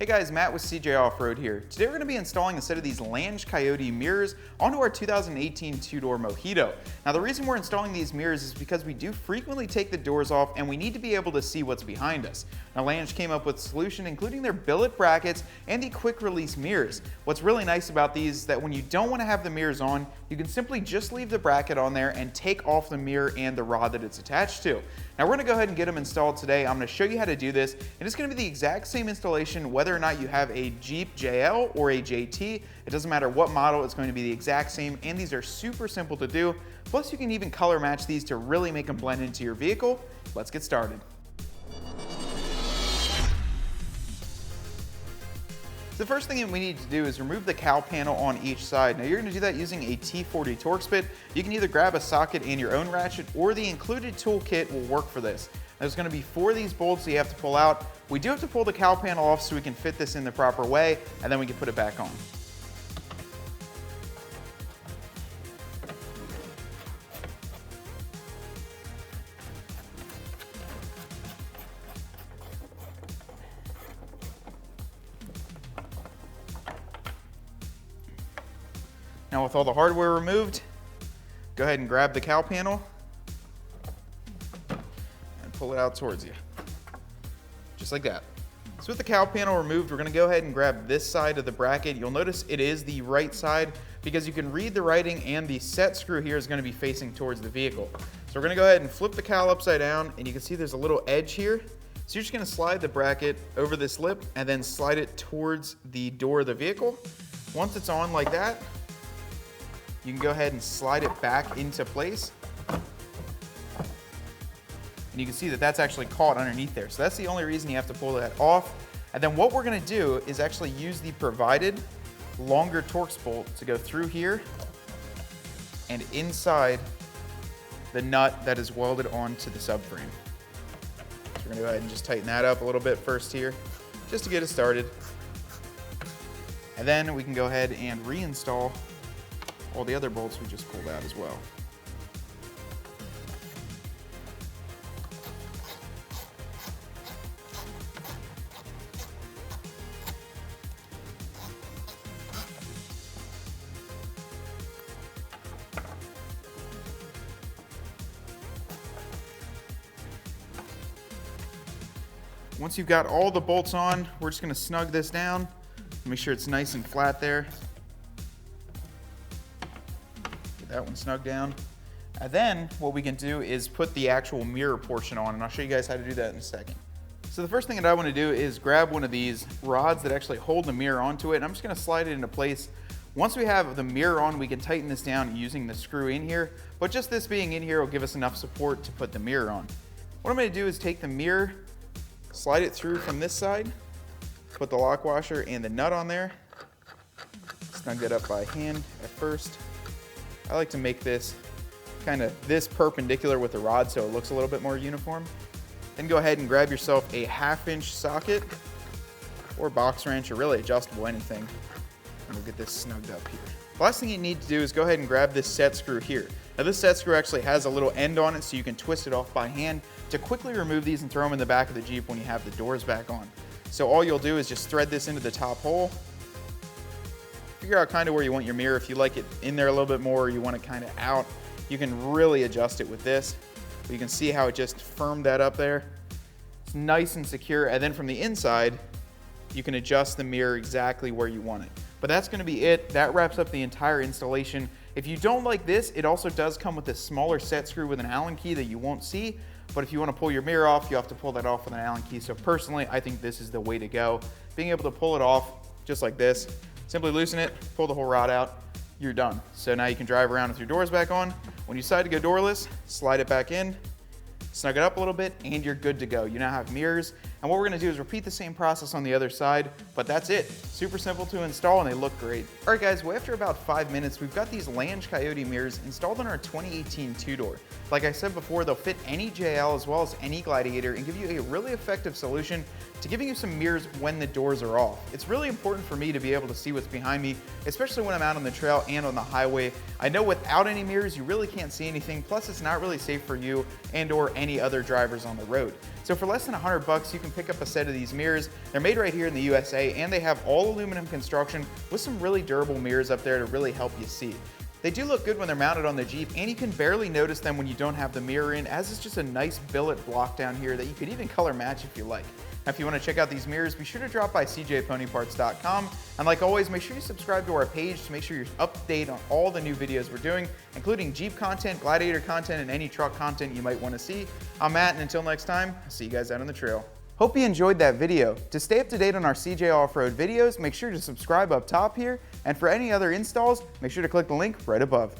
Hey guys, Matt with CJ Off-Road here. Today we're going to be installing a set of these Lange Coyote mirrors onto our 2018 two-door Mojito. Now the reason we're installing these mirrors is because we do frequently take the doors off and we need to be able to see what's behind us. Now Lange came up with a solution including their billet brackets and the quick release mirrors. What's really nice about these is that when you don't want to have the mirrors on, you can simply just leave the bracket on there and take off the mirror and the rod that it's attached to. Now we're going to go ahead and get them installed today. I'm going to show you how to do this, and it's going to be the exact same installation whether or not you have a Jeep JL or a JT. It doesn't matter what model, it's going to be the exact same, and these are super simple to do. Plus you can even color match these to really make them blend into your vehicle. Let's get started. The first thing we need to do is remove the cowl panel on each side. Now you're going to do that using a T40 Torx bit. You can either grab a socket and your own ratchet, or the included toolkit will work for this. There's going to be 4 of these bolts that you have to pull out. We do have to pull the cowl panel off so we can fit this in the proper way, and then we can put it back on. Now with all the hardware removed, go ahead and grab the cowl panel and pull it out towards you, just like that. So with the cowl panel removed, we're going to go ahead and grab this side of the bracket. You'll notice it is the right side because you can read the writing, and the set screw here is going to be facing towards the vehicle. So we're going to go ahead and flip the cowl upside down, and you can see there's a little edge here. So you're just going to slide the bracket over this lip and then slide it towards the door of the vehicle. Once it's on like that, you can go ahead and slide it back into place. And you can see that that's actually caught underneath there. So that's the only reason you have to pull that off. And then what we're going to do is actually use the provided longer Torx bolt to go through here and inside the nut that is welded onto the subframe. So we're going to go ahead and just tighten that up a little bit first here, just to get it started. And then we can go ahead and reinstall all the other bolts we just pulled out as well. Once you've got all the bolts on, we're just going to snug this down, make sure it's nice and flat there. That one snug down. And then what we can do is put the actual mirror portion on, and I'll show you guys how to do that in a second. So the first thing that I want to do is grab one of these rods that actually hold the mirror onto it, and I'm just going to slide it into place. Once we have the mirror on, we can tighten this down using the screw in here, but just this being in here will give us enough support to put the mirror on. What I'm going to do is take the mirror, slide it through from this side, put the lock washer and the nut on there, snug that up by hand at first. I like to make this kind of this perpendicular with the rod so it looks a little bit more uniform. Then go ahead and grab yourself a 1/2-inch socket or box wrench, or really adjustable anything, and we'll get this snugged up here. The last thing you need to do is go ahead and grab this set screw here. Now this set screw actually has a little end on it so you can twist it off by hand to quickly remove these and throw them in the back of the Jeep when you have the doors back on. So all you'll do is just thread this into the top hole. Figure out kind of where you want your mirror. If you like it in there a little bit more, or you want it kind of out, you can really adjust it with this. But you can see how it just firmed that up there. It's nice and secure. And then from the inside, you can adjust the mirror exactly where you want it. But that's going to be it. That wraps up the entire installation. If you don't like this, it also does come with a smaller set screw with an Allen key that you won't see. But if you want to pull your mirror off, you have to pull that off with an Allen key. So personally, I think this is the way to go. Being able to pull it off just like this, simply loosen it, pull the whole rod out, you're done. So now you can drive around with your doors back on. When you decide to go doorless, slide it back in, snug it up a little bit, and you're good to go. You now have mirrors. And what we're going to do is repeat the same process on the other side, but that's it. Super simple to install, and they look great. All right, guys, well, after about 5 minutes, we've got these Lange Coyote mirrors installed on our 2018 two-door. Like I said before, they'll fit any JL as well as any Gladiator and give you a really effective solution to giving you some mirrors when the doors are off. It's really important for me to be able to see what's behind me, especially when I'm out on the trail and on the highway. I know without any mirrors, you really can't see anything, plus it's not really safe for you and or any other drivers on the road. So for less than $100, you can pick up a set of these mirrors. They're made right here in the USA, and they have all aluminum construction with some really durable mirrors up there to really help you see. They do look good when they're mounted on the Jeep, and you can barely notice them when you don't have the mirror in, as it's just a nice billet block down here that you could even color match if you like. Now, if you want to check out these mirrors, be sure to drop by cjponyparts.com, and like always, make sure you subscribe to our page to make sure you're up to date on all the new videos we're doing, including Jeep content, Gladiator content, and any truck content you might want to see. I'm Matt, and until next time, I'll see you guys out on the trail. Hope you enjoyed that video. To stay up to date on our CJ Off-Road videos, make sure to subscribe up top here, and for any other installs, make sure to click the link right above.